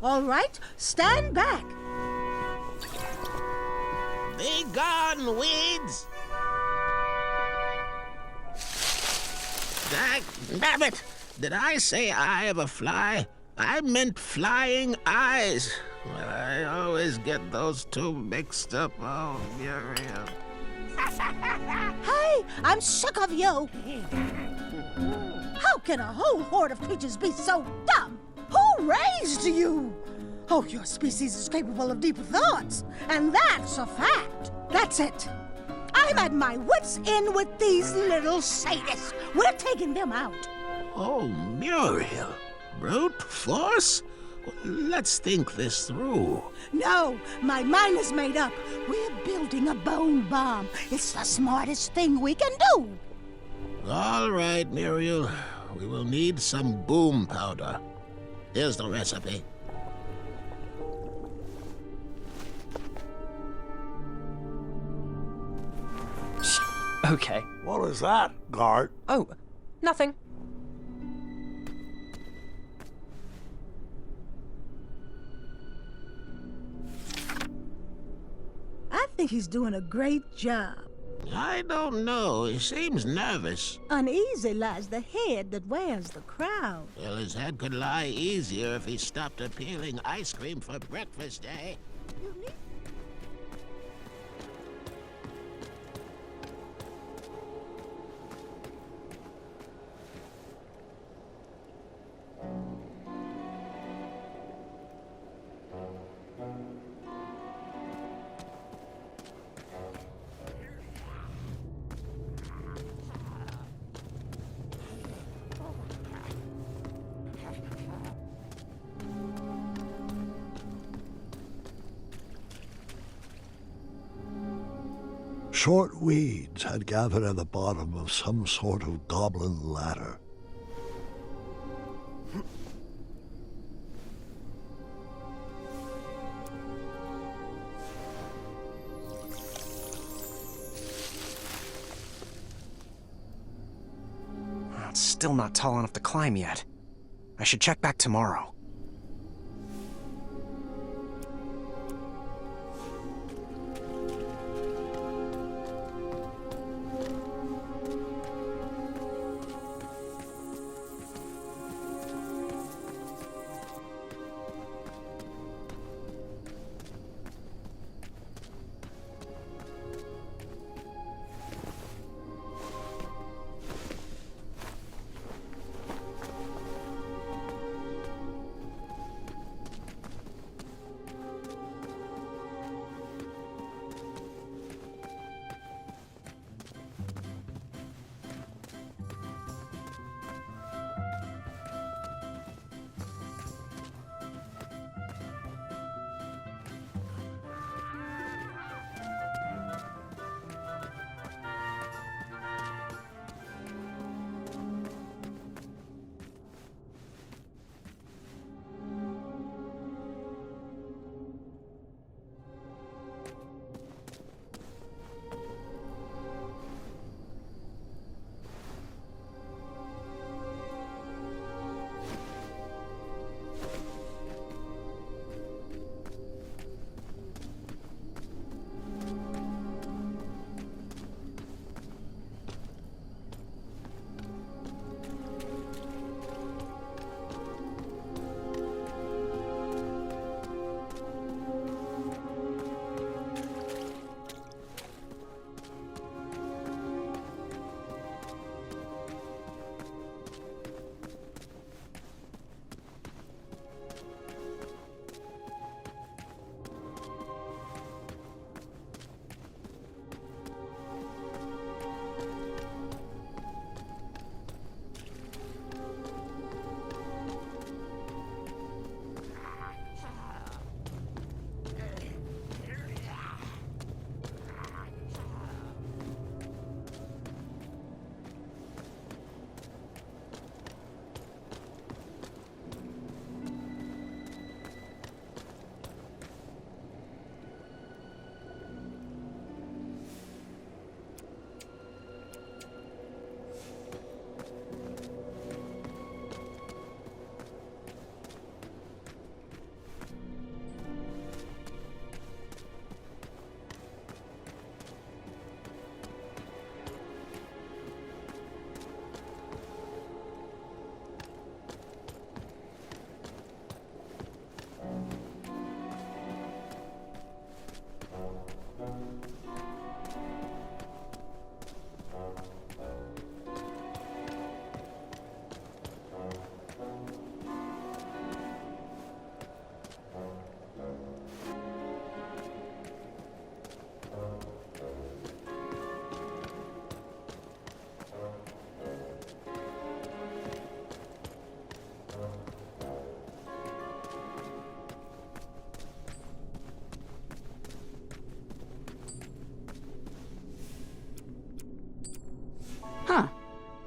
All right, stand back. Be gone, weeds! Damn it! Did I say eye of a fly? I meant flying eyes. I always get those two mixed up. Oh, Muriel. Hey, I'm sick of you. How can a whole horde of creatures be so dumb? Who raised you? Oh, your species is capable of deep thoughts, and that's a fact. That's it. I'm at my wits' end with these little sadists. We're taking them out. Oh, Muriel. Brute force? Let's think this through. No, my mind is made up. We're building a bone bomb. It's the smartest thing we can do. All right, Muriel. We will need some boom powder. Here's the recipe. Okay. What is that, Gart? Oh, nothing. I think he's doing a great job. I don't know. He seems nervous. Uneasy lies the head that wears the crown. Well, his head could lie easier if he stopped peeling ice cream for breakfast, eh? Short weeds had gathered at the bottom of some sort of goblin ladder. It's still not tall enough to climb yet. I should check back tomorrow.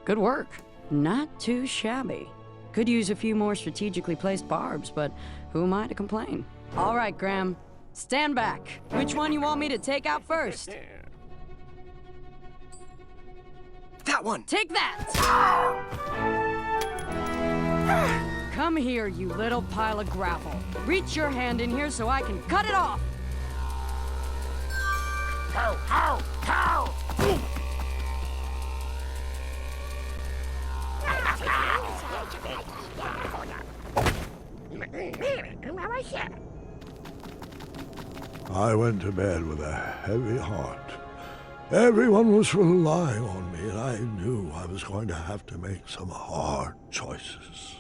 Good work. Not too shabby. Could use a few more strategically placed barbs, but who am I to complain? All right, Graham. Stand back. Which one you want me to take out first? That one! Take that! Come here, you little pile of gravel. Reach your hand in here so I can cut it off! Cow, cow, cow! I went to bed with a heavy heart. Everyone was relying on me, and I knew I was going to have to make some hard choices.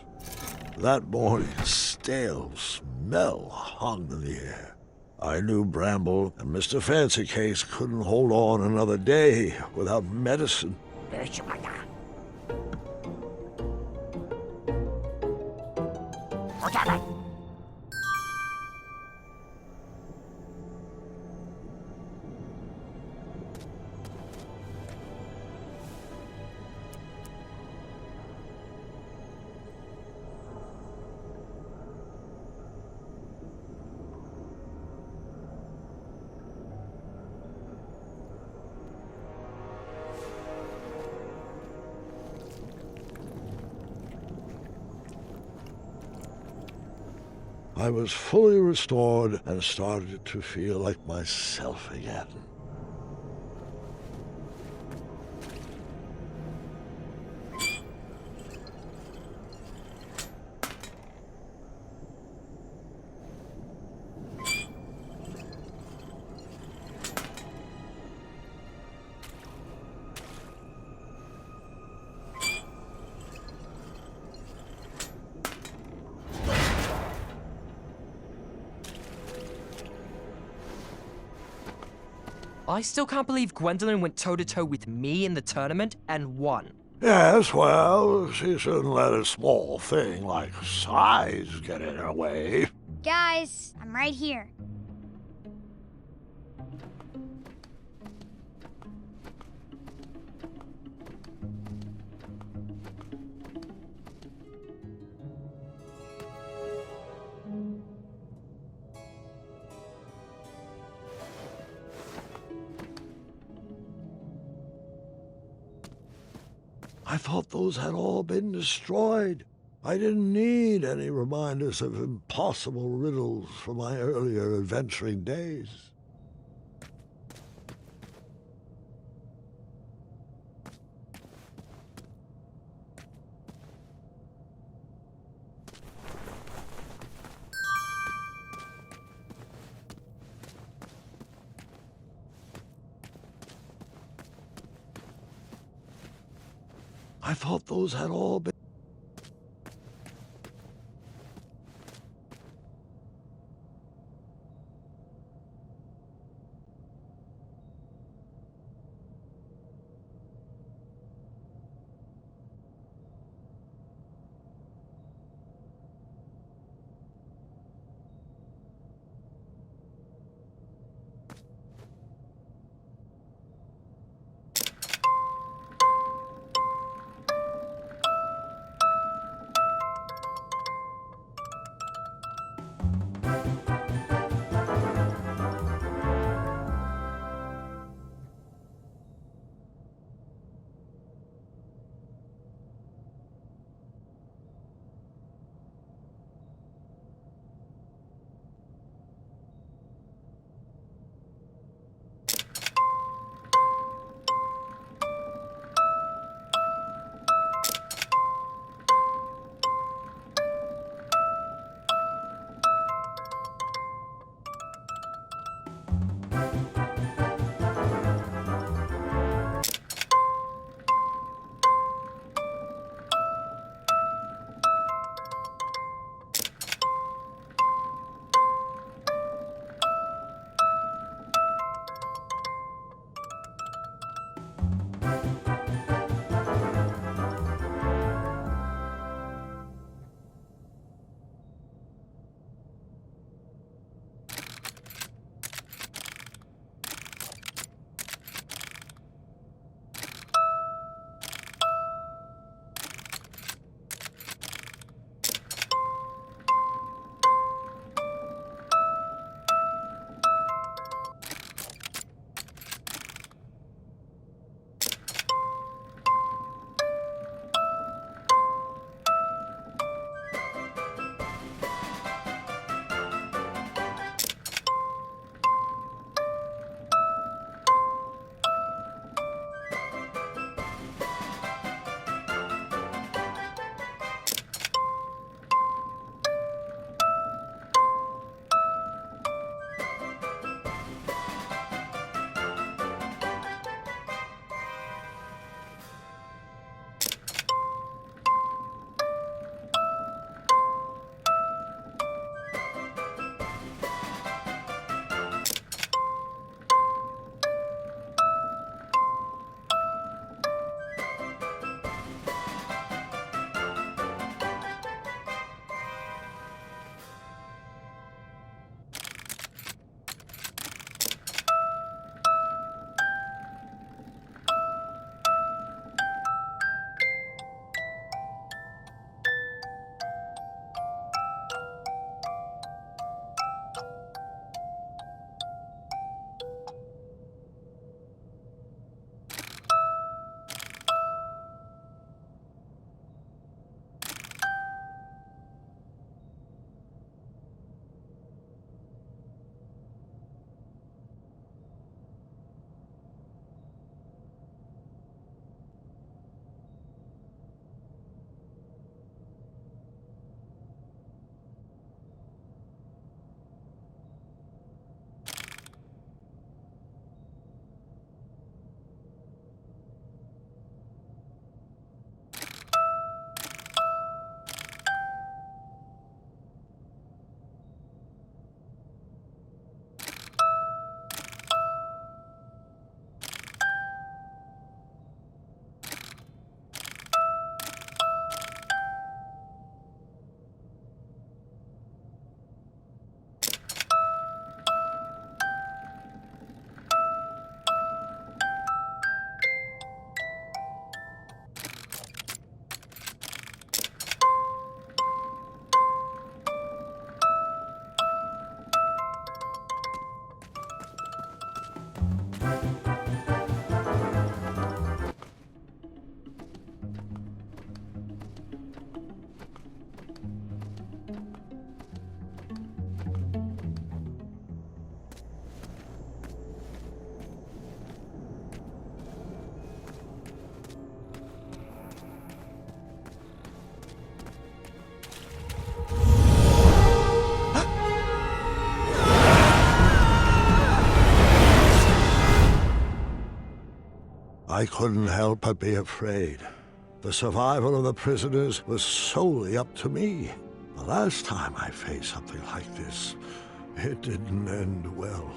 That morning, a stale smell hung in the air. I knew Bramble and Mr. Fancy Case couldn't hold on another day without medicine. I was fully restored and started to feel like myself again. I still can't believe Gwendolyn went toe-to-toe with me in the tournament and won. Yes, well, she shouldn't let a small thing like size get in her way. Guys, I'm right here. I thought those had all been destroyed. I didn't need any reminders of impossible riddles from my earlier adventuring days. I thought those had all been... I couldn't help but be afraid. The survival of the prisoners was solely up to me. The last time I faced something like this, it didn't end well.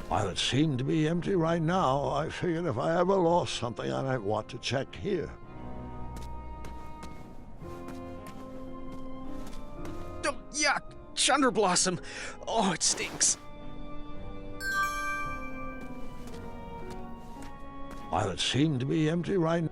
While it seemed to be empty right now, I figured if I ever lost something, I might want to check here. Oh, yuck! Chunderblossom! Oh, it stinks. While it seemed to be empty right now,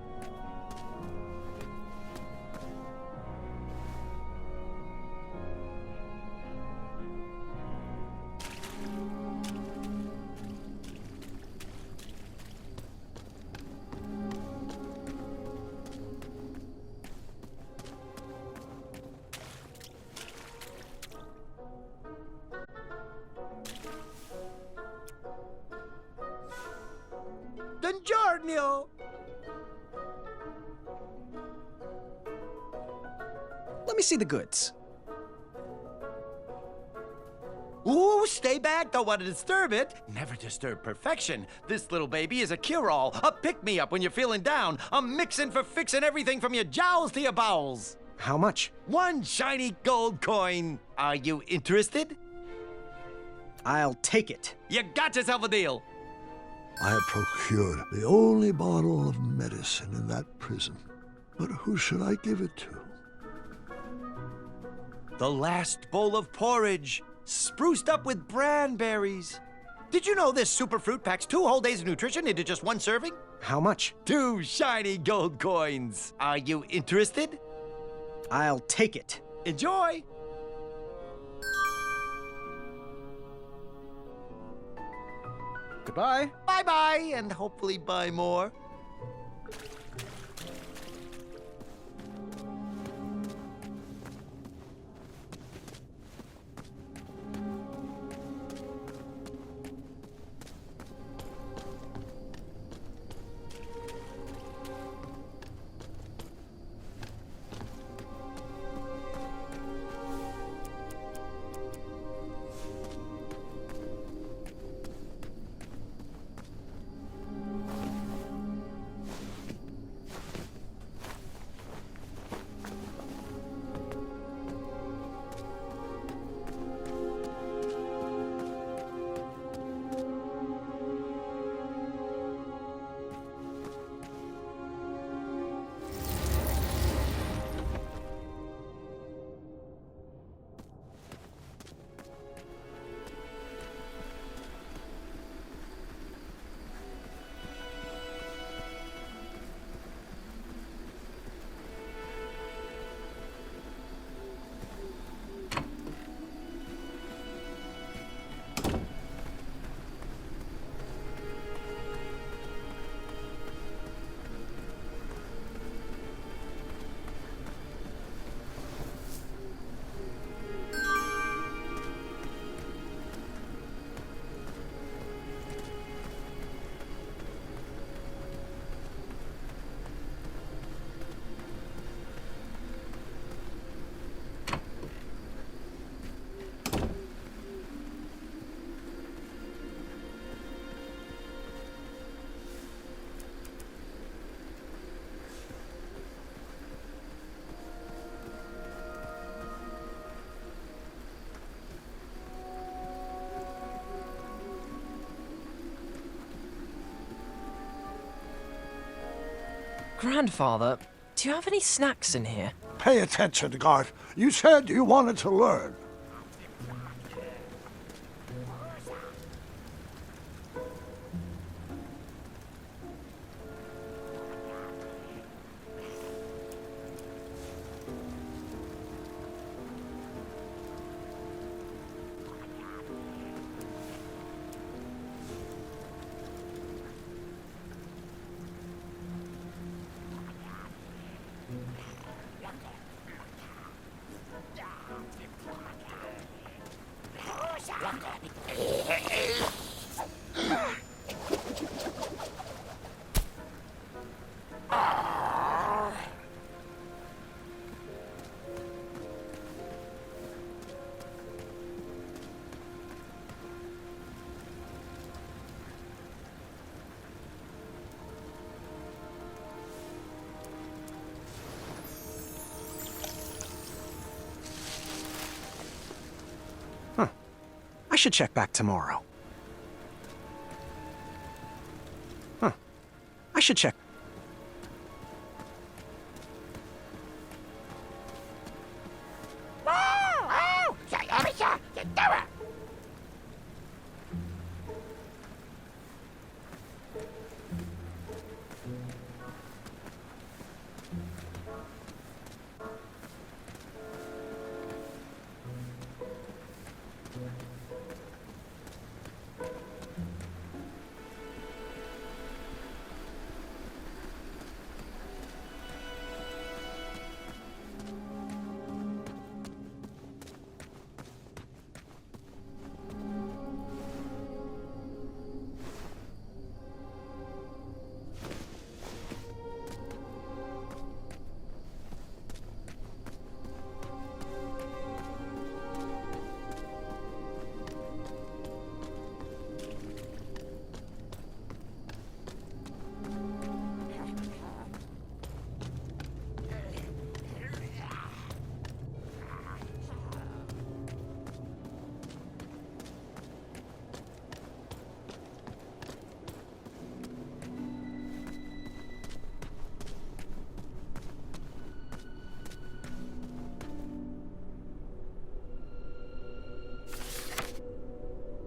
Buongiorno! Let me see the goods. Ooh, stay back, don't want to disturb it. Never disturb perfection. This little baby is a cure-all, a pick-me-up when you're feeling down, a mixin' for fixing everything from your jowls to your bowels. How much? 1 shiny gold coin. Are you interested? I'll take it. You got yourself a deal. I had procured the only bottle of medicine in that prison. But who should I give it to? The last bowl of porridge, spruced up with branberries. Did you know this superfruit packs 2 whole days of nutrition into just 1 serving? How much? 2 shiny gold coins. Are you interested? I'll take it. Enjoy. Goodbye. Bye-bye, and hopefully buy more. Grandfather, do you have any snacks in here? Pay attention, Garth. You said you wanted to learn. I should check back tomorrow. I should check.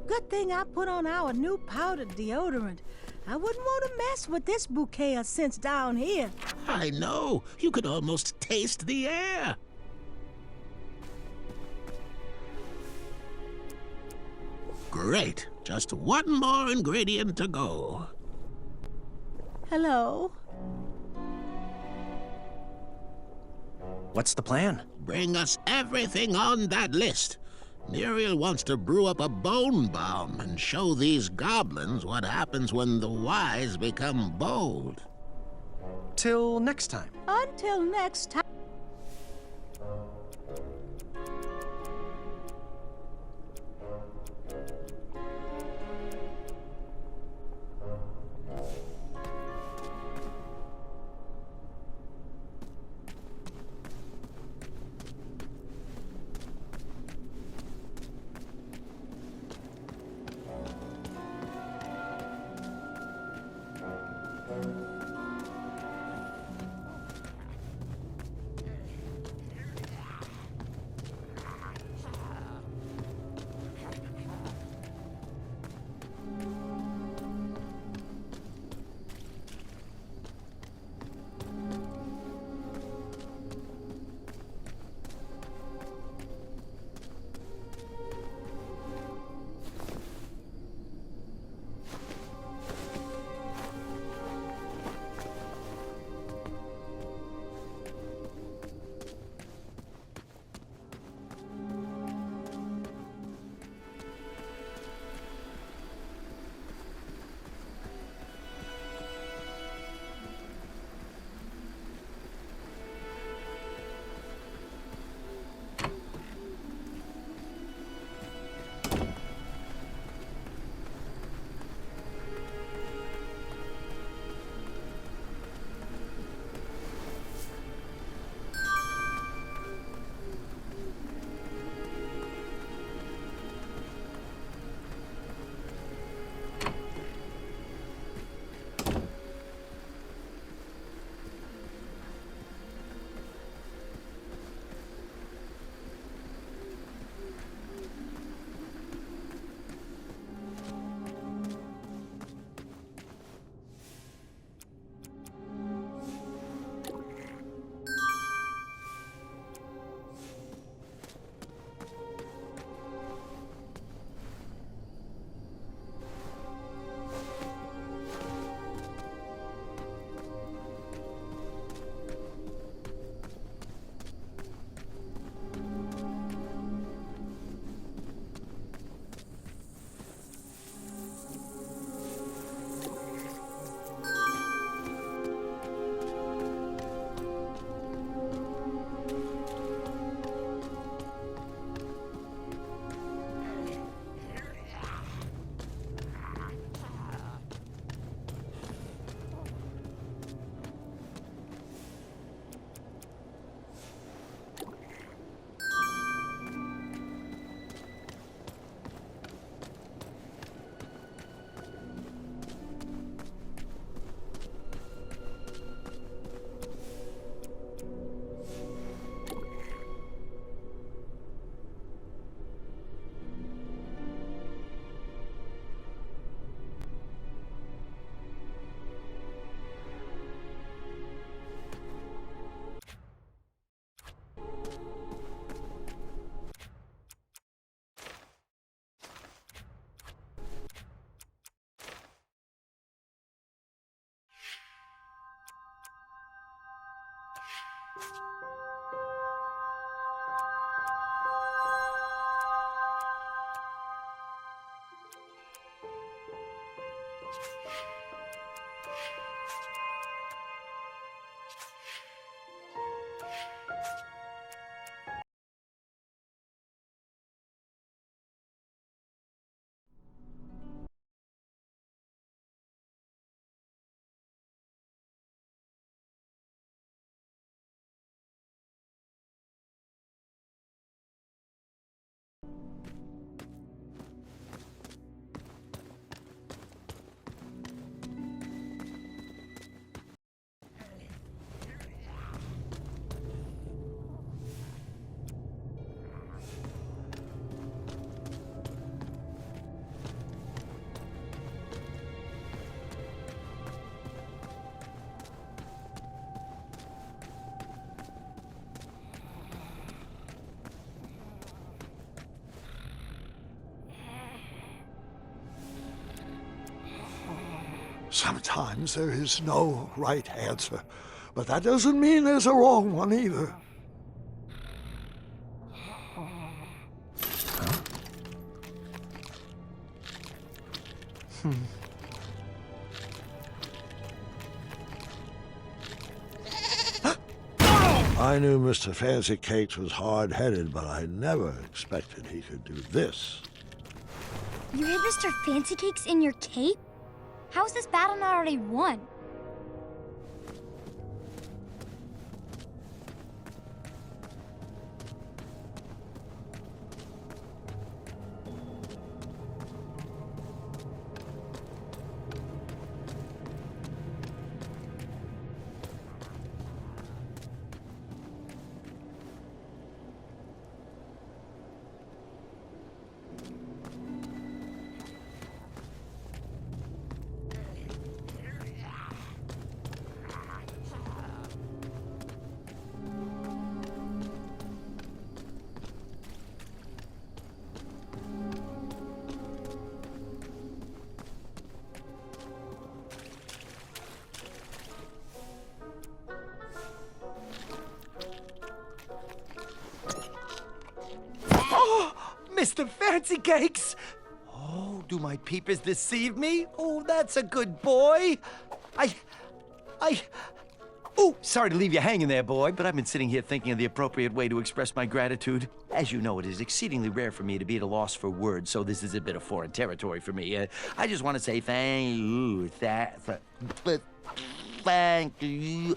Good thing I put on our new powdered deodorant. I wouldn't want to mess with this bouquet of scents down here. I know. You could almost taste the air. Great. Just one more ingredient to go. Hello? What's the plan? Bring us everything on that list. Muriel wants to brew up a bone bomb and show these goblins what happens when the wise become bold. Till next time. Until next time. Sometimes there is no right answer, but that doesn't mean there's a wrong one either. I knew Mr. Fancy Cakes was hard-headed, but I never expected he could do this. You hid Mr. Fancy Cakes in your cape? How's this battle not already won? Mr. Fancy Cakes! Oh, do my peepers deceive me? Oh, that's a good boy. Oh, sorry to leave you hanging there, boy, but I've been sitting here thinking of the appropriate way to express my gratitude. As you know, it is exceedingly rare for me to be at a loss for words, so this is a bit of foreign territory for me. I just want to say thank you. Thank you.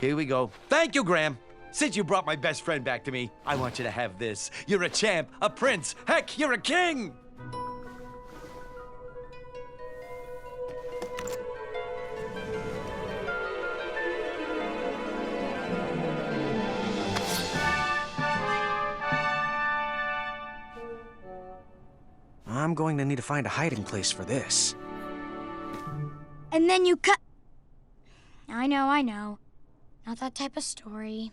Here we go. Thank you, Graham. Since you brought my best friend back to me, I want you to have this. You're a champ, a prince, heck, you're a king! I'm going to need to find a hiding place for this. And then you cut... I know. Not that type of story.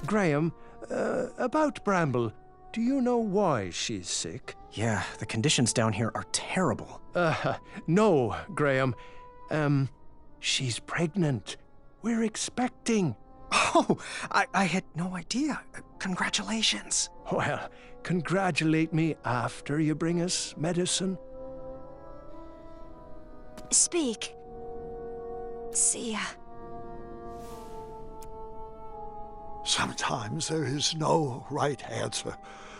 Graham, about Bramble, do you know why she's sick? Yeah, the conditions down here are terrible. No, Graham. She's pregnant. We're expecting. Oh, I had no idea. Congratulations. Well, congratulate me after you bring us medicine. Speak. See ya. Sometimes there is no right answer,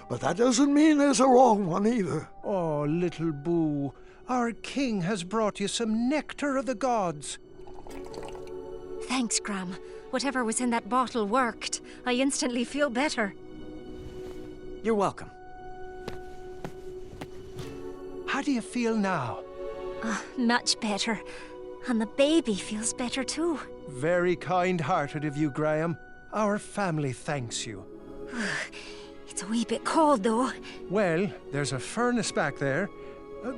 But that doesn't mean there's a wrong one either. Oh, little Boo, our king has brought you some nectar of the gods. Thanks, Gram. Whatever was in that bottle worked. I instantly feel better. You're welcome. How do you feel now? Much better. And the baby feels better too. Very kind-hearted of you, Graham. Our family thanks you. It's a wee bit cold, though. Well, there's a furnace back there.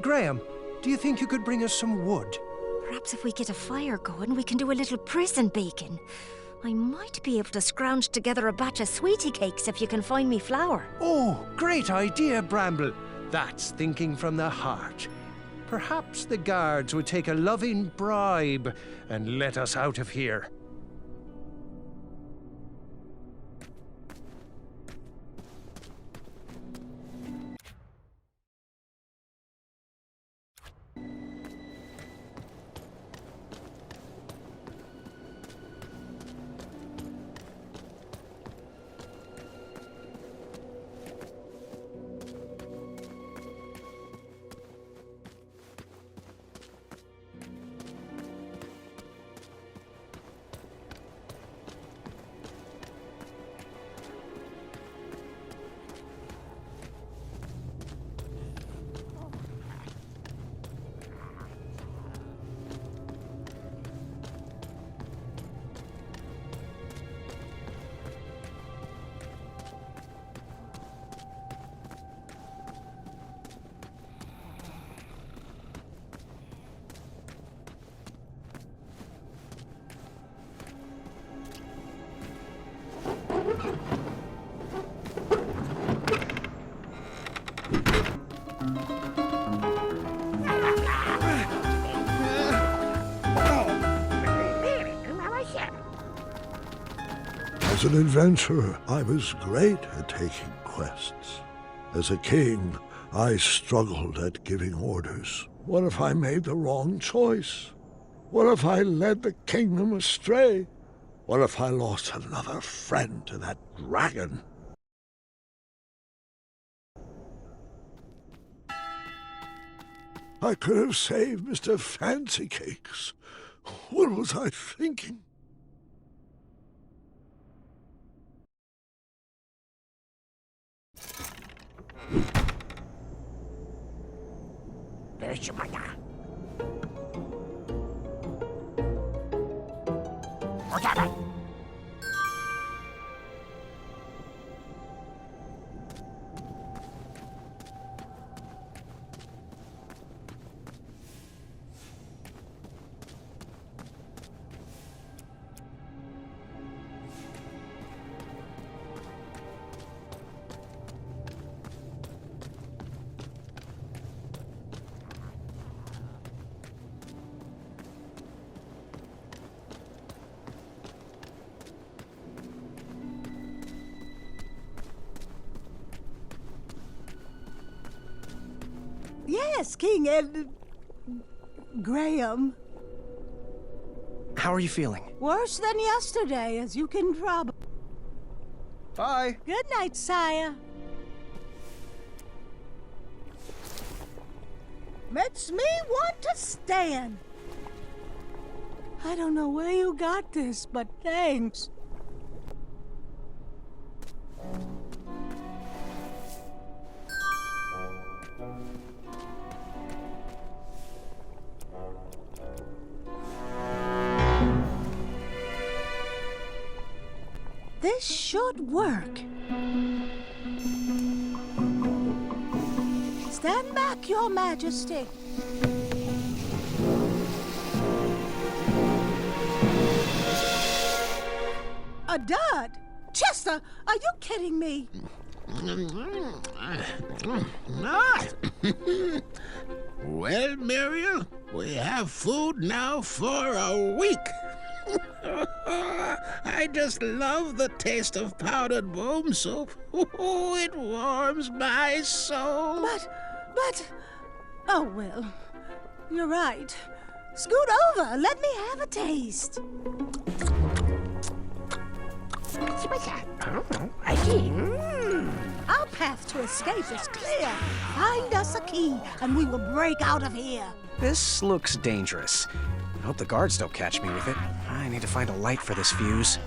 Graham, do you think you could bring us some wood? Perhaps if we get a fire going, we can do a little prison baking. I might be able to scrounge together a batch of sweetie cakes if you can find me flour. Oh, great idea, Bramble. That's thinking from the heart. Perhaps the guards would take a loving bribe and let us out of here. As an adventurer, I was great at taking quests. As a king, I struggled at giving orders. What if I made the wrong choice? What if I led the kingdom astray? What if I lost another friend to that dragon? I could have saved Mr. Fancy Cakes. What was I thinking? Yes, King Ed... Graham. How are you feeling? Worse than yesterday, as you can probably... Bye. Good night, sire. Makes me want to stand. I don't know where you got this, but thanks. This should work. Stand back, Your Majesty. A dud? Chester, are you kidding me? Well, Muriel, we have food now for a week. I just love the taste of powdered boom soup. It warms my soul. But... Oh, well, you're right. Scoot over. Let me have a taste. I'll path to escape is clear. Find us a key, and we will break out of here. This looks dangerous. I hope the guards don't catch me with it. I need to find a light for this fuse.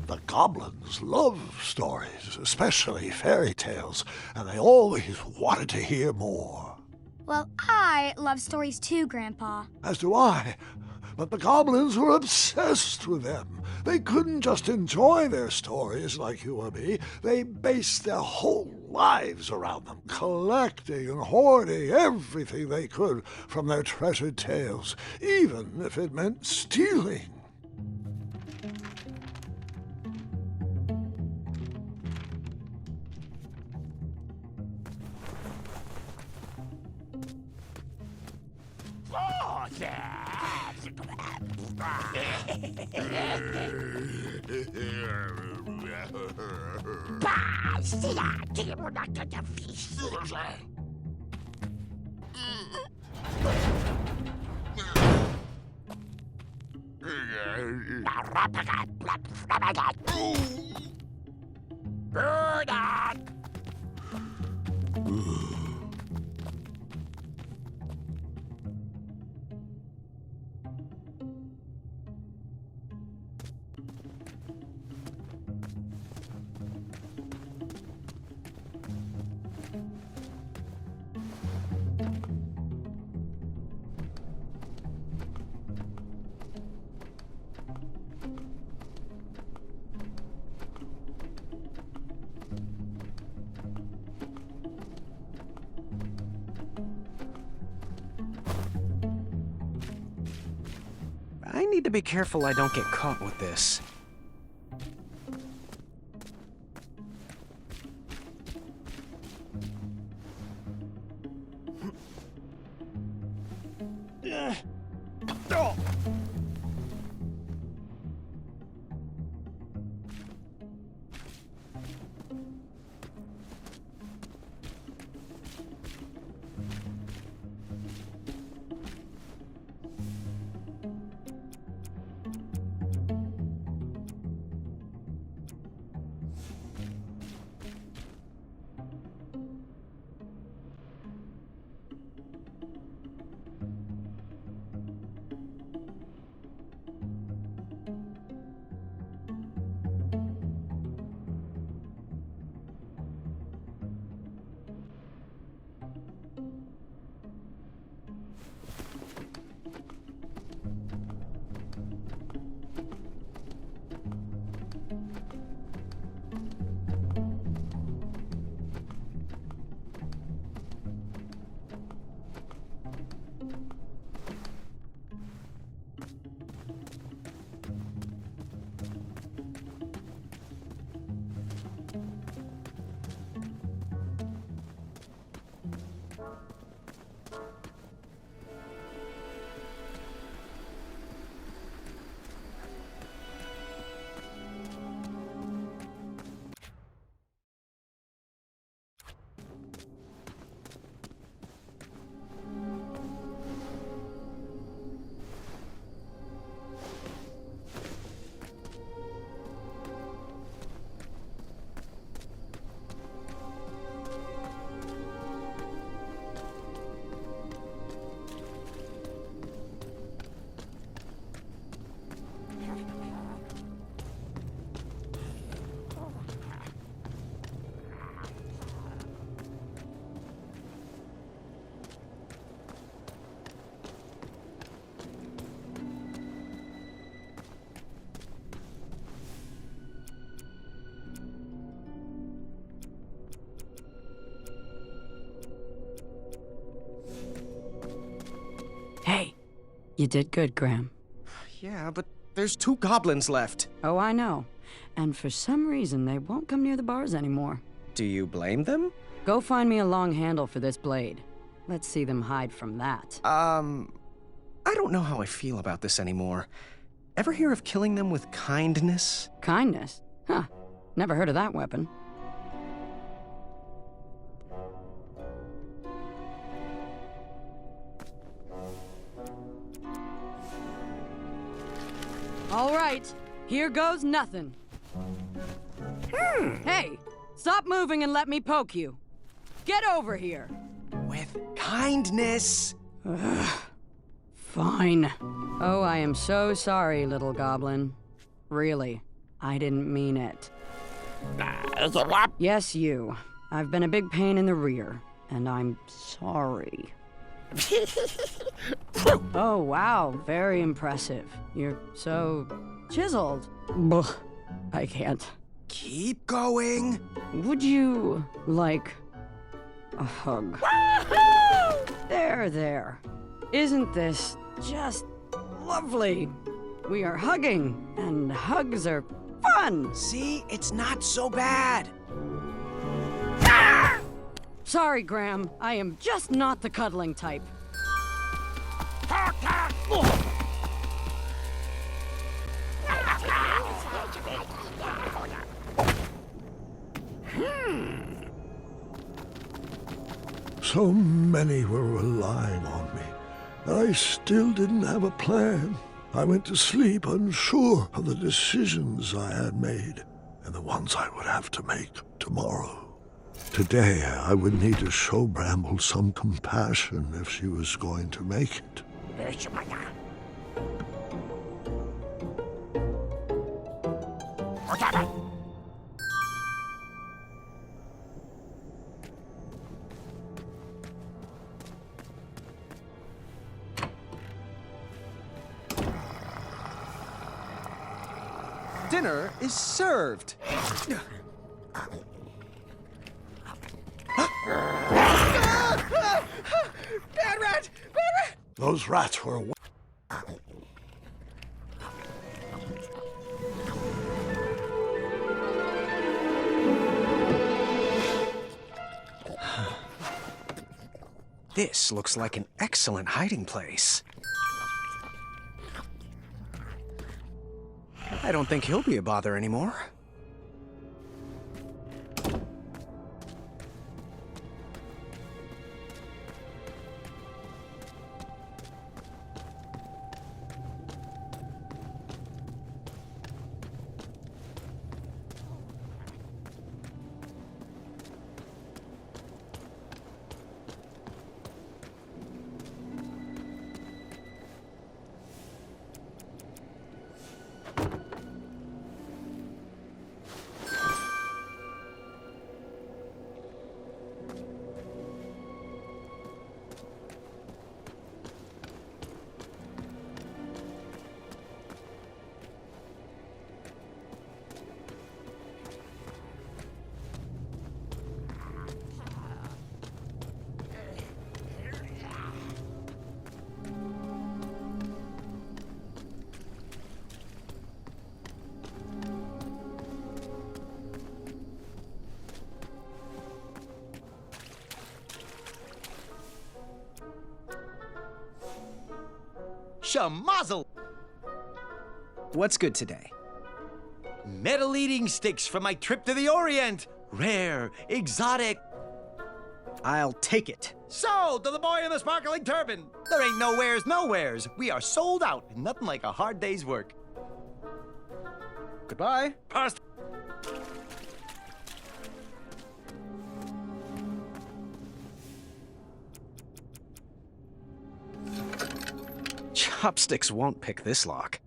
The goblins love stories, especially fairy tales, and they always wanted to hear more. Well, I love stories too, Grandpa. As do I. But the goblins were obsessed with them. They couldn't just enjoy their stories like you or me. They based their whole lives around them, collecting and hoarding everything they could from their treasured tales, even if it meant stealing. I need to be careful I don't get caught with this. You did good, Graham. Yeah, but there's 2 goblins left. Oh, I know. And for some reason, they won't come near the bars anymore. Do you blame them? Go find me a long handle for this blade. Let's see them hide from that. I don't know how I feel about this anymore. Ever hear of killing them with kindness? Kindness? Huh. Never heard of that weapon. All right, here goes nothing. Hey, stop moving and let me poke you. Get over here. With kindness. Fine. Oh, I am so sorry, little goblin. Really, I didn't mean it. Yes, you. I've been a big pain in the rear, and I'm sorry. Oh, wow, very impressive. You're so chiseled. Ugh, I can't. Keep going. Would you like a hug? There, there. Isn't this just lovely? We are hugging, and hugs are fun. See, it's not so bad. Sorry, Graham. I am just not the cuddling type. So many were relying on me, and I still didn't have a plan. I went to sleep unsure of the decisions I had made and the ones I would have to make tomorrow. Today, I would need to show Bramble some compassion if she was going to make it. Dinner is served. Bad rat! Bad rat! Those rats were... This looks like an excellent hiding place. I don't think he'll be a bother anymore. Shamazel! What's good today? Metal eating sticks from my trip to the Orient. Rare, exotic. I'll take it. So, to the boy in the sparkling turban. There ain't nowheres. We are sold out, and nothing like a hard day's work. Goodbye. Past. Chopsticks won't pick this lock.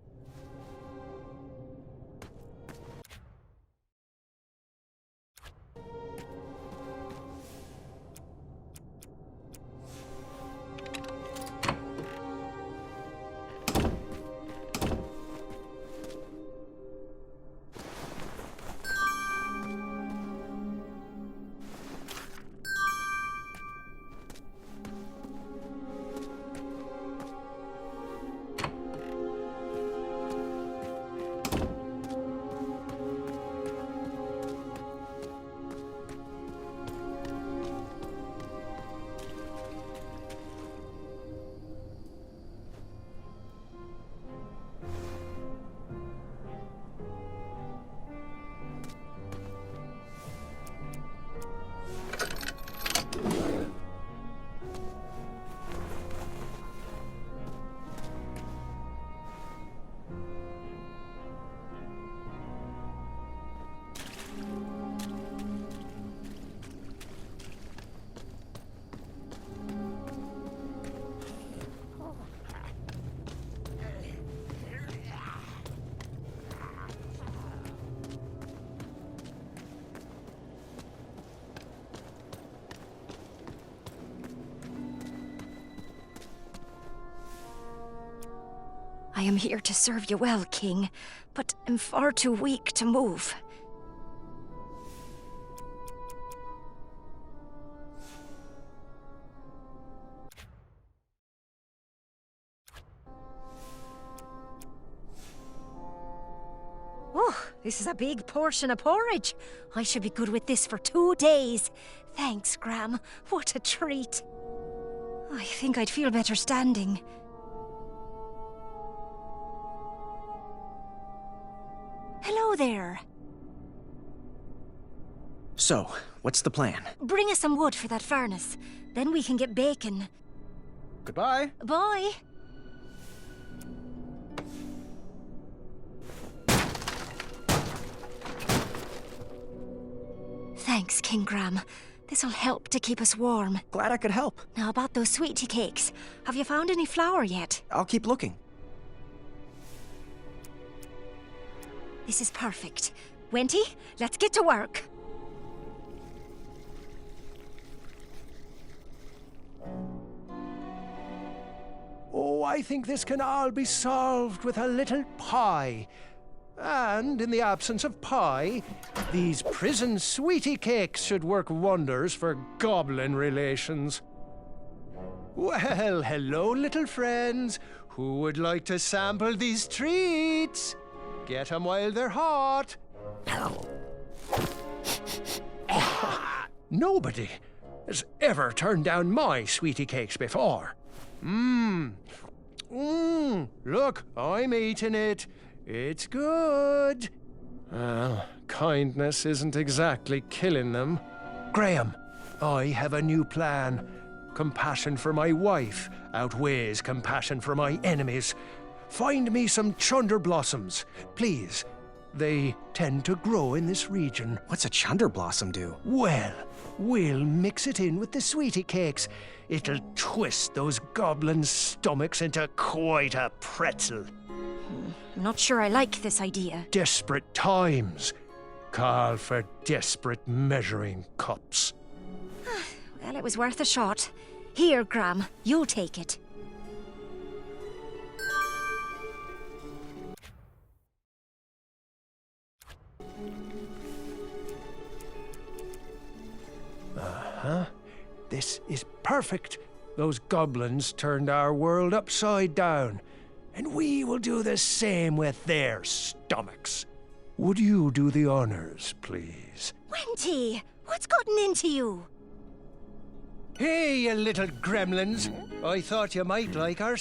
I am here to serve you well, King, but am far too weak to move. Oh, this is a big portion of porridge. I should be good with this for 2 days. Thanks, Gram. What a treat. I think I'd feel better standing. Hello there. So, what's the plan? Bring us some wood for that furnace. Then we can get bacon. Goodbye. Bye. Thanks, King Gram. This'll help to keep us warm. Glad I could help. Now about those sweetie cakes. Have you found any flour yet? I'll keep looking. This is perfect. Wenty, let's get to work. Oh, I think this can all be solved with a little pie. And in the absence of pie, these prison sweetie cakes should work wonders for goblin relations. Well, hello, little friends. Who would like to sample these treats? Get 'em while they're hot. Nobody has ever turned down my sweetie cakes before. Look, I'm eating it. It's good. Well, kindness isn't exactly killing them. Graham, I have a new plan. Compassion for my wife outweighs compassion for my enemies. Find me some chunder blossoms, please. They tend to grow in this region. What's a chunder blossom do? Well, we'll mix it in with the sweetie cakes. It'll twist those goblins' stomachs into quite a pretzel. I'm not sure I like this idea. Desperate times call for desperate measuring cups. Well, it was worth a shot. Here, Gram, you'll take it. This is perfect. Those goblins turned our world upside down, and we will do the same with their stomachs. Would you do the honors, please? Wenty, what's gotten into you? Hey, you little gremlins. I thought you might like our...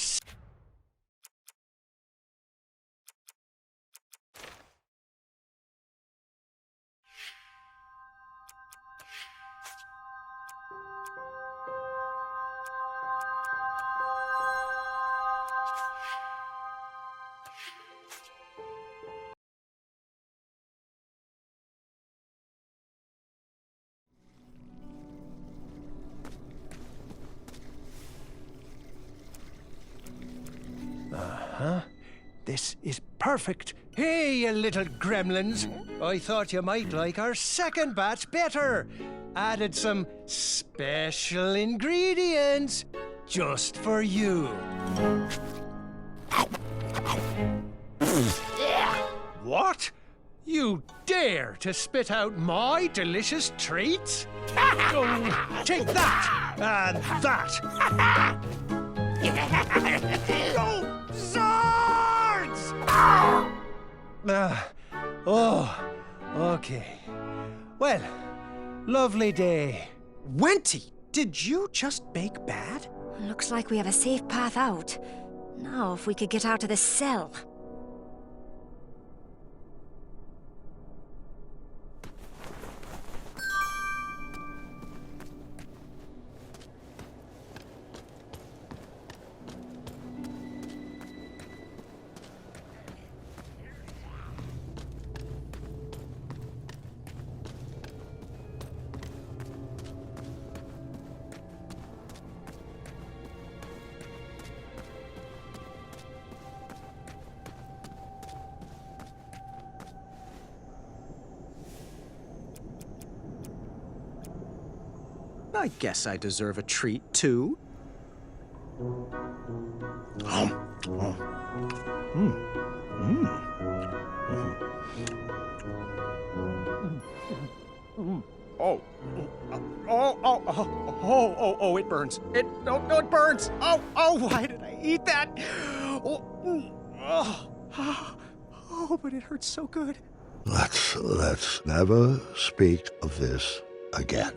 This is perfect. Hey, you little gremlins. I thought you might like our second batch better. Added some special ingredients just for you. What? You dare to spit out my delicious treats? Oh, take that and that. Go, swords! Okay. Well, lovely day. Wenty, did you just bake bad? Looks like we have a safe path out. Now, if we could get out of this cell. I guess I deserve a treat, too. Oh, it burns. It burns. Oh, why did I eat that? Oh, but it hurts so good. Let's never speak of this again.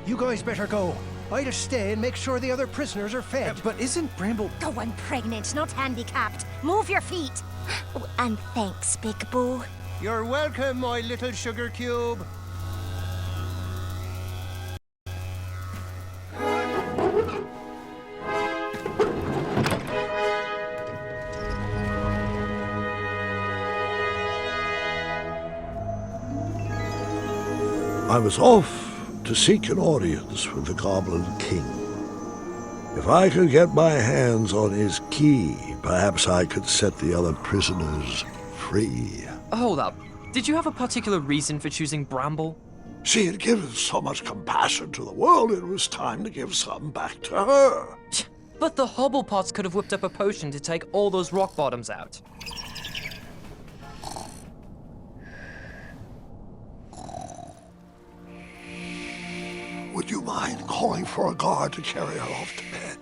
You guys better go. I'll stay and make sure the other prisoners are fed. But isn't Bramble... Go on, pregnant, not handicapped. Move your feet. Oh, and thanks, Big Boo. You're welcome, my little sugar cube. I was off to seek an audience with the Goblin King. If I could get my hands on his key, perhaps I could set the other prisoners free. Hold up. Did you have a particular reason for choosing Bramble? She had given so much compassion to the world, it was time to give some back to her. But the Hobblepots could have whipped up a potion to take all those rock bottoms out. Would you mind calling for a guard to carry her off to bed?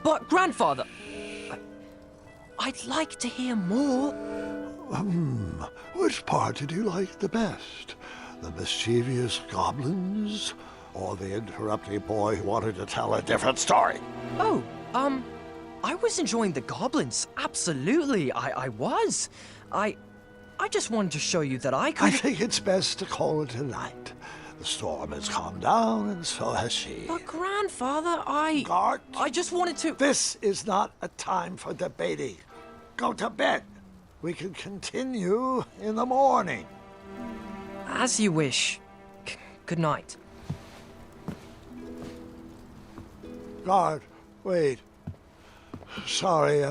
But, Grandfather, I'd like to hear more. Which part did you like the best? The mischievous goblins? Or the interrupting boy who wanted to tell a different story? Oh, I was enjoying the goblins. Absolutely, I was. I just wanted to show you that I could... I think it's best to call it a night. The storm has calmed down, and so has she. But, Grandfather, Gart, I just wanted to... this is not a time for debating. Go to bed. We can continue in the morning. As you wish. Good night. Guard, wait. Sorry,